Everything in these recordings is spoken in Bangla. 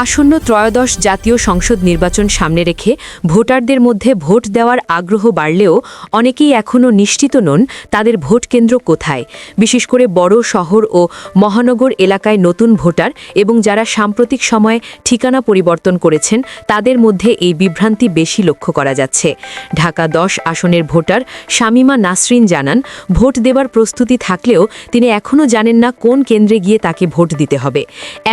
আসন্ন ত্রয়োদশ জাতীয় সংসদ নির্বাচন সামনে রেখে ভোটারদের মধ্যে ভোট দেওয়ার আগ্রহ বাড়লেও অনেকেই এখনও নিশ্চিত নন তাদের ভোট কেন্দ্র কোথায়। বিশেষ করে বড় শহর ও মহানগর এলাকায় নতুন ভোটার এবং যারা সাম্প্রতিক সময়ে ঠিকানা পরিবর্তন করেছেন তাদের মধ্যে এই বিভ্রান্তি বেশি লক্ষ্য করা যাচ্ছে। ঢাকা 10 আসনের ভোটার শামীমা নাসরিন জানান, ভোট দেবার প্রস্তুতি থাকলেও তিনি এখনও জানেন না কোন কেন্দ্রে গিয়ে তাকে ভোট দিতে হবে।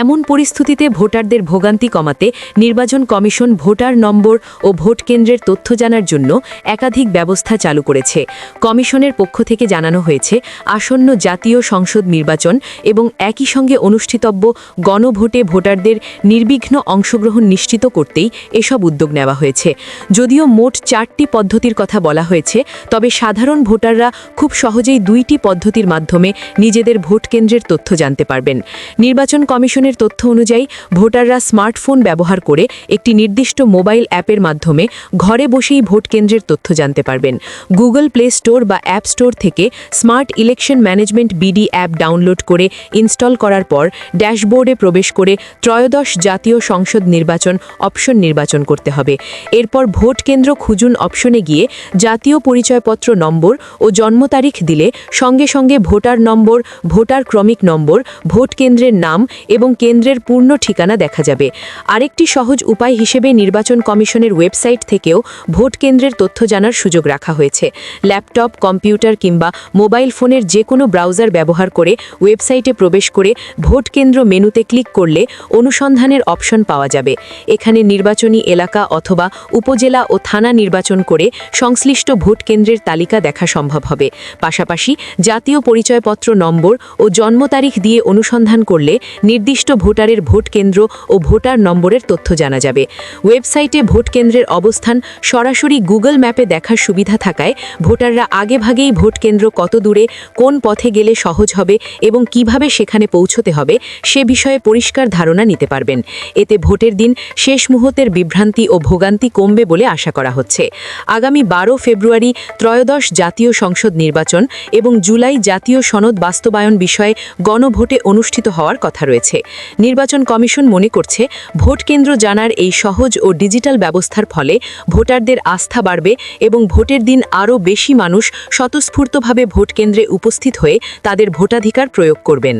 এমন পরিস্থিতিতে ভোটারদের ভোগান্তি কমাতে নির্বাচন কমিশন ভোটার নম্বর ও ভোট কেন্দ্রের তথ্য জানার জন্য একাধিক ব্যবস্থা চালু করেছে। কমিশনের পক্ষ থেকে জানানো হয়েছে, আসন্ন জাতীয় সংসদ নির্বাচন এবং একই সঙ্গে অনুষ্ঠিতব্য গণভোটে ভোটারদের নির্বিঘ্ন অংশগ্রহণ নিশ্চিত করতেই এসব উদ্যোগ নেওয়া হয়েছে। যদিও মোট 4টি পদ্ধতির কথা বলা হয়েছে, তবে সাধারণ ভোটাররা খুব সহজেই 2টি পদ্ধতির মাধ্যমে নিজেদের ভোট কেন্দ্রের তথ্য জানতে পারবেন। নির্বাচন কমিশনের তথ্য অনুযায়ী ভোটাররা স্মার্টফোন ব্যবহার করে একটি নির্দিষ্ট মোবাইল অ্যাপের মাধ্যমে ঘরে বসেই ভোট কেন্দ্রের তথ্য জানতে পারবেন। গুগল প্লে স্টোর বা অ্যাপ স্টোর থেকে smart election management BD app download করে ইনস্টল করার পর ড্যাশবোর্ডে প্রবেশ করে ত্রয়োদশ জাতীয় সংসদ নির্বাচন অপশন নির্বাচন করতে হবে। এরপর ভোট কেন্দ্র খুঁজুন অপশনে গিয়ে জাতীয় পরিচয়পত্র নম্বর ও জন্ম তারিখ দিলে সঙ্গে সঙ্গে ভোটার নম্বর, ভোটার ক্রমিক নম্বর, ভোট কেন্দ্রের নাম এবং কেন্দ্রের পূর্ণ ঠিকানা দেখা যাবে। আরেকটি সহজ উপায় হিসেবে নির্বাচন কমিশনের ওয়েবসাইট থেকেও ভোট কেন্দ্রের তথ্য জানার সুযোগ রাখা হয়েছে। ল্যাপটপ, কম্পিউটার কিংবা মোবাইল ফোনের যে কোনো ব্রাউজার ব্যবহার করে ওয়েবসাইটে প্রবেশ করে ভোট কেন্দ্র মেনুতে ক্লিক করলে অনুসন্ধানের অপশন পাওয়া যাবে। এখানে নির্বাচনী এলাকা অথবা উপজেলা ও থানা নির্বাচন করে সংশ্লিষ্ট ভোট কেন্দ্রের তালিকা দেখা সম্ভব হবে। পাশাপাশি জাতীয় পরিচয়পত্র নম্বর ও জন্ম তারিখ দিয়ে অনুসন্ধান করলে নির্দিষ্ট ভোটারের ভোট কেন্দ্র ও ভোটার নম্বরের তথ্য জানা যাবে। ওয়েবসাইটে ভোট কেন্দ্রের অবস্থান সরাসরি গুগল ম্যাপে দেখার সুবিধা থাকায় ভোটাররা আগেভাগেই ভোট কেন্দ্র কত দূরে, কোন পথে গেলে সহজ হবে এবং কিভাবে সেখানে পৌঁছতে হবে সে বিষয়ে পরিষ্কার ধারণা নিতে পারবেন। এতে ভোটের দিন শেষ মুহূর্তের বিভ্রান্তি ও ভোগান্তি কমবে বলে আশা করা হচ্ছে। আগামী 12 ফেব্রুয়ারি ত্রয়োদশ জাতীয় সংসদ নির্বাচন এবং জুলাই জাতীয় সনদ বাস্তবায়ন বিষয়ে গণভোটে অনুষ্ঠিত হওয়ার কথা রয়েছে। নির্বাচন কমিশন মনে করছে, ভোট কেন্দ্র জানার এই সহজ ও ডিজিটাল ব্যবস্থার ফলে ভোটারদের আস্থা বাড়বে এবং ভোটের দিন আরও বেশি মানুষ স্বতঃস্ফূর্তভাবে ভোট কেন্দ্রে উপস্থিত হয়ে তাদের ভোটাধিকার প্রয়োগ করবেন।